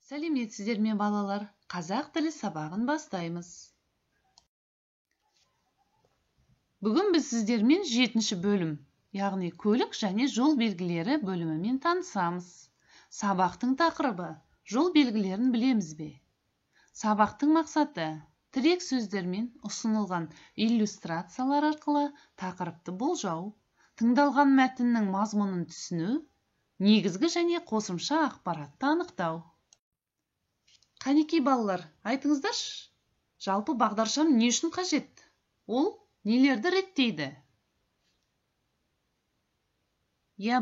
Сәлеметсіздер ме балалар? Қазақ тілі сабағын бастаймыз. Бүгін біз сіздермен 7-ші бөлім, яғни көлік және жол белгілері бөлімімен танысамыз. Сабақтың тақырыбы жол белгілерін білеміз бе? Сабақтың мақсаты тірек сөздермен ұсынылған иллюстрациялар арқылы тақырыпты болжау, тыңдалған мәтіннің мазмұнын түсіну, негізгі және қосымша ақпаратты анықтау. Қанекей балалар, айтыңыздаршы, жалпы бағдаршам не үшін қажет? Ол нелерді реттейді?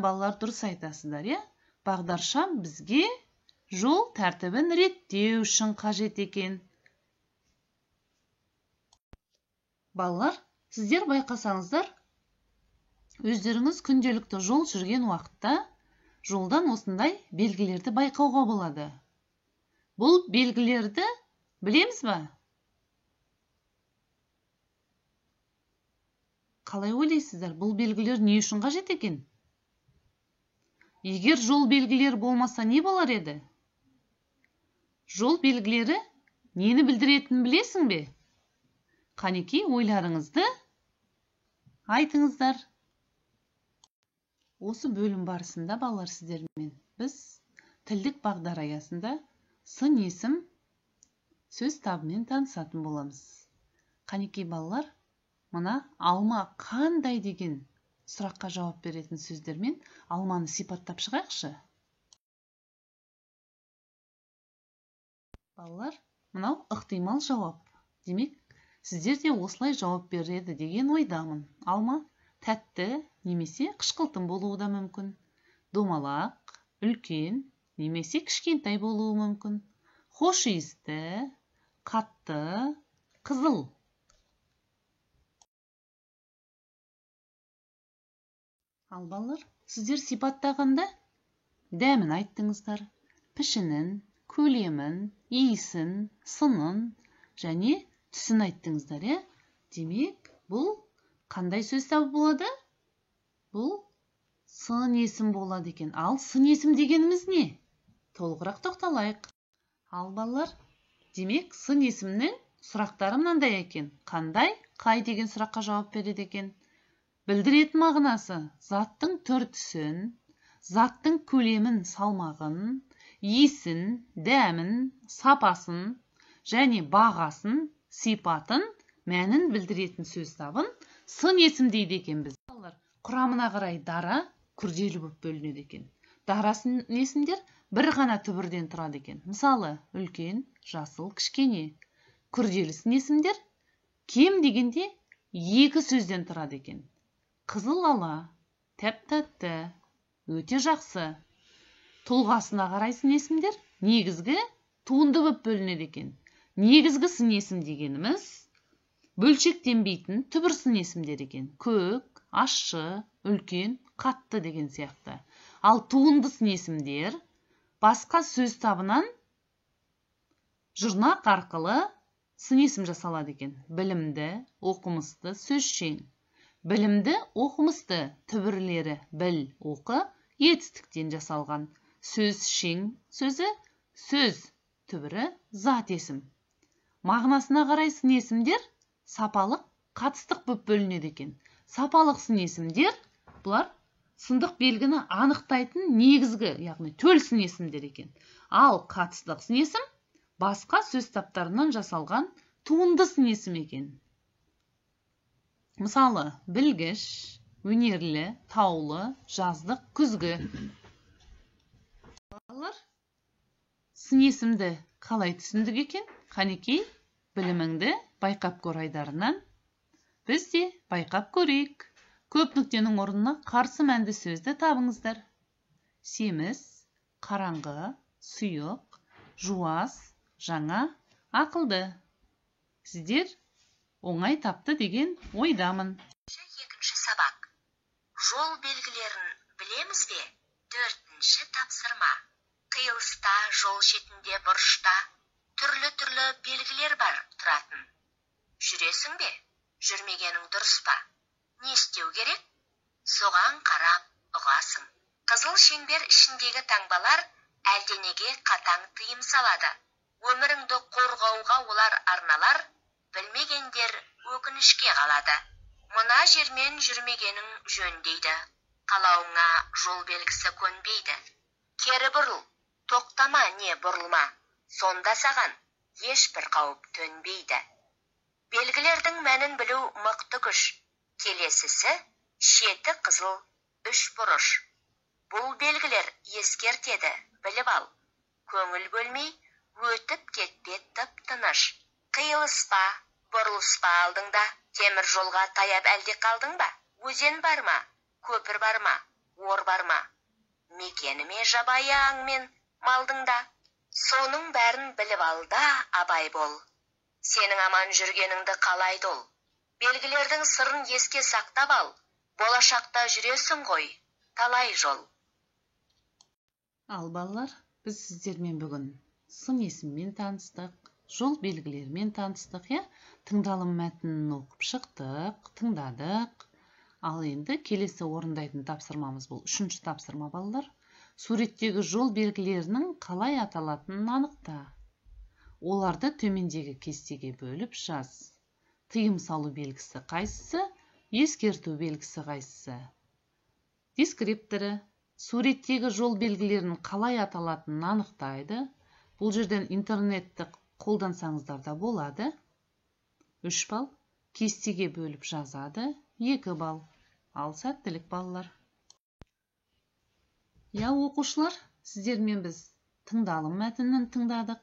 Балалар, дұрыс айтасыздар, бағдаршам бізге жол тәртібін реттеу үшін қажет екен. Балалар, сіздер байқасаңыздар, өздеріңіз күнделікті жол жүрген уақытта жолдан осындай белгілерді байқауға болады. Бұл белгілерді білеміз ба? Қалай ойлайсыздар, бұл белгілер не үшін қажет екен? Егер жол белгілері болмаса не болар еді? Жол белгілері нені білдіретінін білесің бе? Қанекей, ойларыңызды айтыңыздар. Осы бөлім барысында балалар сіздермен біз тілдік бағдар аясында сын есім сөз табымен танысатын боламыз. Қанекей балалар, мына алма қандай деген сұраққа жауап беретін сөздермен алманы сипаттап шығайықшы. Балалар, мынау ықтимал жауап. Демек, сіздер де осылай жауап береді деген ойдамын. Алма тәтті немесе қышқылтым болуы да мүмкін. Домалақ, үлкен немесе кішкентай болуы мүмкін. Хош иісті, қатты, қызыл. Ал балалар, сіздер сипаттағанда дәмін айттыңыздар, пішінін, көлемін, иісін, сынын және түсін айттыңыздар, Демек, бұл қандай сөз табы болады? Бұл сын есім болады екен. Ал сын есім дегеніміз не? Толығырақ тоқталайық. Ал балалар, демек сын есімнің сұрақтары мынандай екен. Қандай, қай деген сұраққа жауап береді екен? Білдіретін мағынасы заттың түр-түсін, заттың көлемін, салмағын, иісін, дәмін, сапасын және бағасын, сипатын, мәнін білдіретін сөз табын сын есім дейді екен біз. Құрамына қарай дара, күрделі болып бөлінеді екен. Дара сын есімдер бір ғана түбірден тұрады екен. Мысалы, үлкен, жасыл, кішкене. Күрделі сын есімдер кем дегенде 2 сөзден тұрады екен. Қызыл ала, тәп-тәтті, өте жақсы. Тұлғасына қарай сын есімдер негізгі туынды болып бөлінеді екен. Негізгі сын есім дегеніміз бөлшектенбейтін түбір сын есімдер екен. Көк, ащы, үлкен, қатты деген сияқты. Ал туынды сын есімдер басқа сөз табынан жұрнақ арқылы сын есім жасалады екен. Білімді, оқымысты, сөзшең. Білімді, оқымысты түбірлері біл, оқы, етістіктен жасалған. Сөзшең сөзі сөз түбірі зат есім. Мағынасына қарай сын есімдер сапалық, қатыстық болып бөлінеді екен. Сапалық сын есімдер бұлар сындық белгіні анықтайтын негізгі, яғни төл сын есімдер екен. Ал қатыстық сын есім басқа сөз таптарынан жасалған туынды сын есім екен. Мысалы, білгіш, өнерлі, таулы, жаздық, күзгі. Балалар, сын есімді қалай түсіндік екен? Қанекей, біліміңді байқап көр айдарынан біз де байқап көрейік. Көп нүктенің орнына қарсы мәнді сөзді табыңыздар. Семіз, қараңғы, сұйық, жуас, жаңа, ақылды. Сіздер оңай тапты деген ойдамын. 2-ші сабақ. Жол белгілерін білеміз бе? 4-ші тапсырма. Қиылыста, жол шетінде, бұрышта түрлі белгілер бар тұратын. Жүресің бе? Жүрмегенің дұрыс па? Не істеу керек? Соған қарап ұғасың. Қызыл шеңбер ішіндегі таңбалар әлденеге қатаң тыйым салады. Өміріңді қорғауға олар арналар, білмегендер өкінішке қалады. Мына жермен жүрмегенің жөн дейді, қалауыңа жол белгісі көнбейді. Кері бұрыл, тоқтама не бұрылма, сонда саған ешбір қауіп төнбейді. Белгілердің мәнін білу мықты күш. Келесісі шеті қызыл 3 бұрыш. Бұл белгілер ескертеді, біліп ал. Көңіл бөлмей, өтіп кетпе тып-тыныш. Қиылыспа, бұрылыспа алдыңда. Темір жолға таяп әлде қалдың ба? Өзен бар ма? Көпір бар ма? Ор бар ма? Мекеніме жабайы аң мен малдыңда. Соның бәрін біліп алда абай бол. Сенің аман жүргеніңді қалайды ол. Белгілердің сырын еске сақтап ал. Болашақта жүресің ғой, талай жол. Ал балалар, біз сіздермен бүгін сын есіммен таныстық, жол белгілерімен таныстық, тыңдалым мәтінін оқып шықтық, тыңдадық. Ал енді келесі орындайтын тапсырмамыз бұл 3-ші тапсырма балалар. Суреттегі жол белгілерінің қалай аталатынын анықта. Оларды төмендегі кестеге бөліп жаз. Тыйым салу белгісі қайсысы, ескерту белгісі қайсысы. Дескрипторы суреттегі жол белгілерінің қалай аталатынын анықтайды. Бұл жерден интернетті қолдансаңыздар да болады. 3 балл. Кестеге бөліп жазады. 2 балл. Ал сәттілік балалар. Оқушылар, сіздермен біз тыңдалым мәтінін тыңдадық,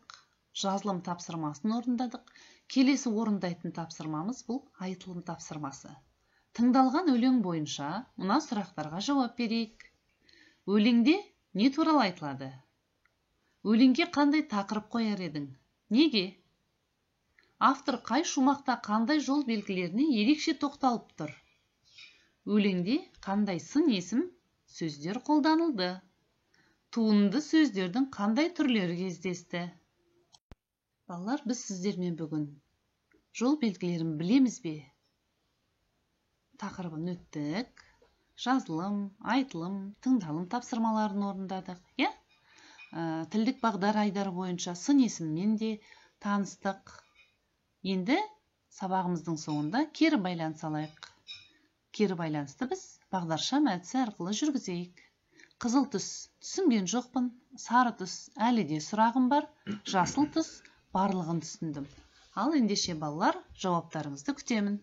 жазылым тапсырмасын орындадық. Келесі орындайтын тапсырмамыз бұл айтылым тапсырмасы. Тыңдалған өлең бойынша мына сұрақтарға жауап берейік. Өлеңде не туралы айтылады? Өлеңге қандай тақырып қояр едің? Неге? Автор қай шумақта қандай жол белгілеріне ерекше тоқталып тұр? Өлеңде қандай сын есім сөздер қолданылды? Туынды сөздердің қандай түрлері кездесті? Балалар, біз сіздермен бүгін жол белгілерін білеміз бе? Тақырыбын өттік. Жазылым, айтылым, тыңдалым тапсырмаларын орындадық. Тілдік бағдар айдары бойынша сын есіммен де таныстық. Енді сабағымыздың соңында кері байланыс алайық. Кері байланысты біз бағдаршам әдісі арқылы жүргізейік. Қызыл түс түсінген жоқпын, сары түс әлі де сұрағым бар, жасыл түс барлығын түсіндім. Ал ендеше балалар, жауаптарыңызды күтемін.